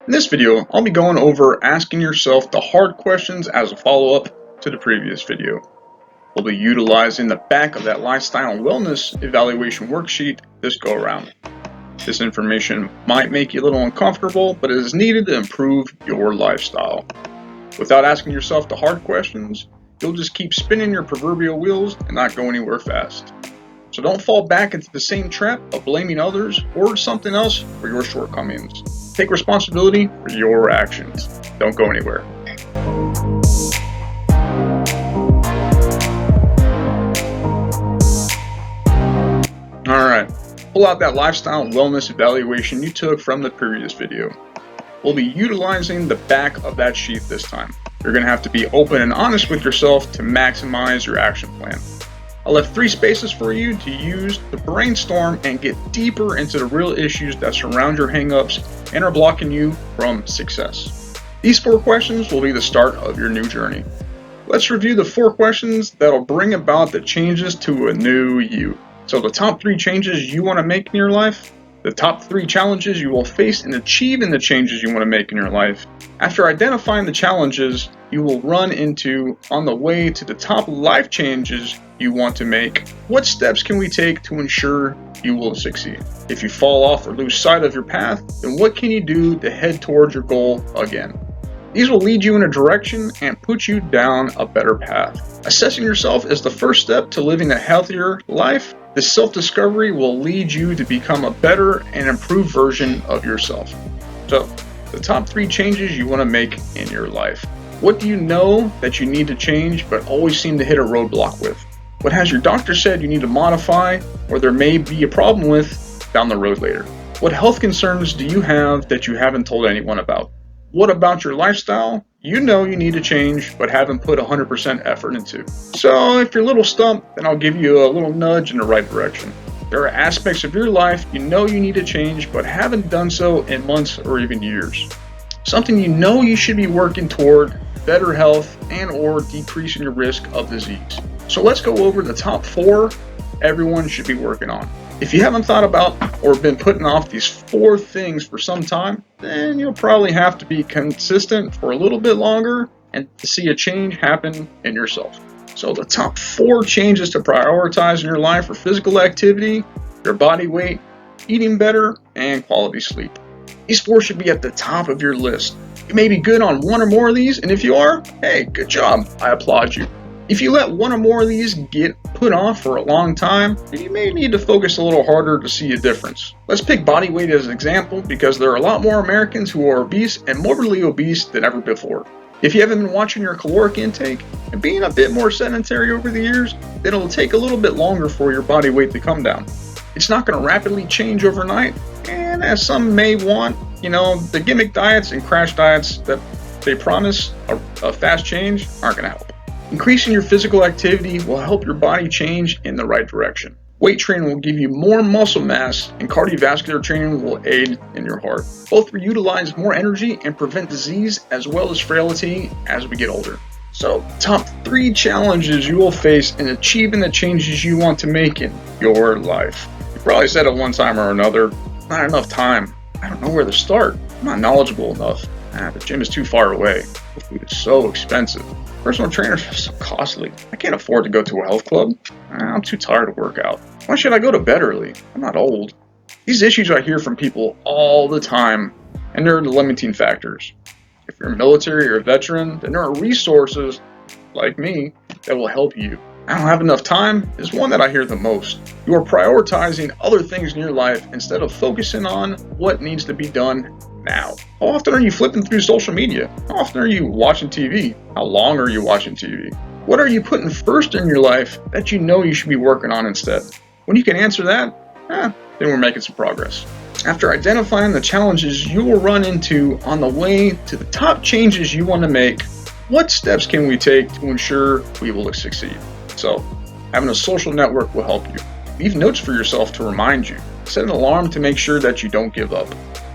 In this video, I'll be going over asking yourself the hard questions as a follow-up to the previous video. We'll be utilizing the back of that lifestyle and wellness evaluation worksheet this go around. This information might make you a little uncomfortable, but it is needed to improve your lifestyle. Without asking yourself the hard questions, you'll just keep spinning your proverbial wheels and not go anywhere fast. So don't fall back into the same trap of blaming others or something else for your shortcomings. Take responsibility for your actions. Don't go anywhere. Alright, pull out that lifestyle and wellness evaluation you took from the previous video. We'll be utilizing the back of that sheet this time. You're going to have to be open and honest with yourself to maximize your action plan. I left 3 spaces for you to use to brainstorm and get deeper into the real issues that surround your hangups and are blocking you from success. These 4 questions will be the start of your new journey. Let's review the 4 questions that'll bring about the changes to a new you. So the top 3 changes you want to make in your life, the top 3 challenges you will face in achieving the changes you want to make in your life. After identifying the challenges you will run into on the way to the top life changes you want to make, what steps can we take to ensure you will succeed? If you fall off or lose sight of your path, then what can you do to head towards your goal again? These will lead you in a direction and put you down a better path. Assessing yourself is the first step to living a healthier life. This self-discovery will lead you to become a better and improved version of yourself. So, the top 3 changes you want to make in your life. What do you know that you need to change but always seem to hit a roadblock with? What has your doctor said you need to modify or there may be a problem with down the road later? What health concerns do you have that you haven't told anyone about? What about your lifestyle you know you need to change but haven't put 100% effort into? So if you're a little stumped, then I'll give you a little nudge in the right direction. There are aspects of your life you know you need to change but haven't done so in months or even years. Something you know you should be working toward better health and or decreasing your risk of disease. So let's go over the top 4 everyone should be working on. If you haven't thought about or been putting off these 4 things for some time, then you'll probably have to be consistent for a little bit longer and to see a change happen in yourself. So the top 4 changes to prioritize in your life are physical activity, your body weight, eating better, and quality sleep. These 4 should be at the top of your list. You may be good on 1 or more of these, and if you are, hey, good job, I applaud you. If you let 1 or more of these get put off for a long time, then you may need to focus a little harder to see a difference. Let's pick body weight as an example because there are a lot more Americans who are obese and morbidly obese than ever before. If you haven't been watching your caloric intake and being a bit more sedentary over the years, then it'll take a little bit longer for your body weight to come down. It's not going to rapidly change overnight, and as some may want, the gimmick diets and crash diets that they promise a fast change aren't going to help. Increasing your physical activity will help your body change in the right direction. Weight training will give you more muscle mass, and cardiovascular training will aid in your heart. Both will utilize more energy and prevent disease as well as frailty as we get older. So, top 3 challenges you will face in achieving the changes you want to make in your life. You probably said it one time or another, not enough time. I don't know where to start. I'm not knowledgeable enough. The gym is too far away. The food is so expensive. Personal trainers are so costly. I can't afford to go to a health club. I'm too tired to work out. Why should I go to bed early? I'm not old. These issues I hear from people all the time, and they're the limiting factors. If you're military or a veteran, then there are resources like me that will help you. I don't have enough time is one that I hear the most. You are prioritizing other things in your life instead of focusing on what needs to be done now. How often are you flipping through social media? How often are you watching TV? How long are you watching TV? What are you putting first in your life that you know you should be working on instead? When you can answer that, then we're making some progress. After identifying the challenges you will run into on the way to the top changes you want to make, what steps can we take to ensure we will succeed? So, having a social network will help you. Leave notes for yourself to remind you. Set an alarm to make sure that you don't give up.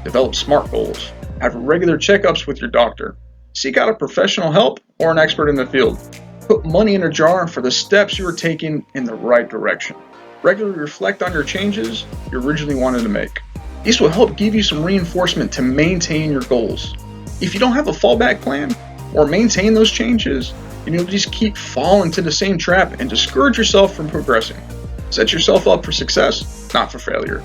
Develop SMART goals. Have regular checkups with your doctor. Seek out a professional help or an expert in the field. Put money in a jar for the steps you are taking in the right direction. Regularly reflect on your changes you originally wanted to make. These will help give you some reinforcement to maintain your goals. If you don't have a fallback plan or maintain those changes, then you'll just keep falling to the same trap and discourage yourself from progressing. Set yourself up for success, not for failure.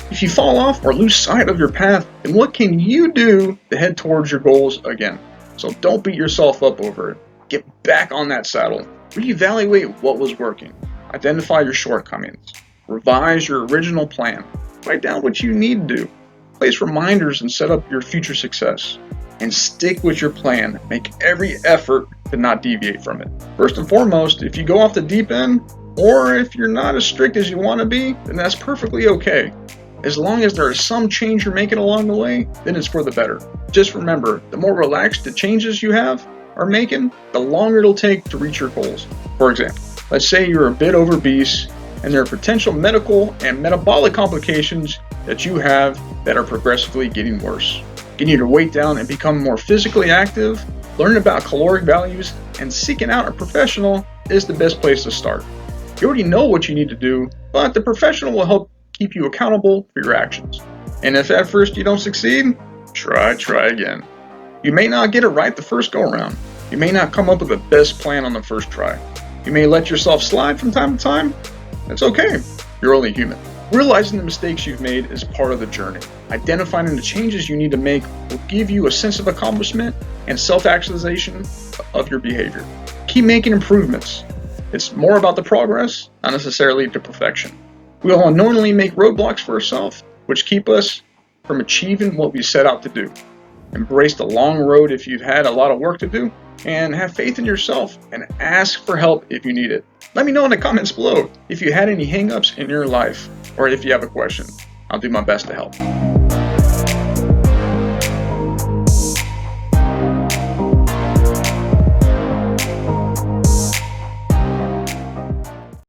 If you fall off or lose sight of your path, then what can you do to head towards your goals again? So don't beat yourself up over it. Get back on that saddle. Reevaluate what was working. Identify your shortcomings. Revise your original plan. Write down what you need to do. Place reminders and set up your future success. And stick with your plan. Make every effort to not deviate from it. First and foremost, if you go off the deep end, or if you're not as strict as you want to be, then that's perfectly okay. As long as there is some change you're making along the way, then it's for the better. Just remember, the more relaxed the changes you are making, the longer it'll take to reach your goals. For example, let's say you're a bit obese and there are potential medical and metabolic complications that you have that are progressively getting worse. Getting your weight down and become more physically active, learning about caloric values, and seeking out a professional is the best place to start. You already know what you need to do, but the professional will help keep you accountable for your actions. And if at first you don't succeed, try again. You may not get it right the first go around. You may not come up with the best plan on the first try. You may let yourself slide from time to time. That's okay. You're only human. Realizing the mistakes you've made is part of the journey. Identifying the changes you need to make will give you a sense of accomplishment and self-actualization of your behavior. Keep making improvements. It's more about the progress, not necessarily the perfection. We will unknowingly make roadblocks for ourselves, which keep us from achieving what we set out to do. Embrace the long road if you've had a lot of work to do, and have faith in yourself and ask for help if you need it. Let me know in the comments below if you had any hang-ups in your life or if you have a question. I'll do my best to help.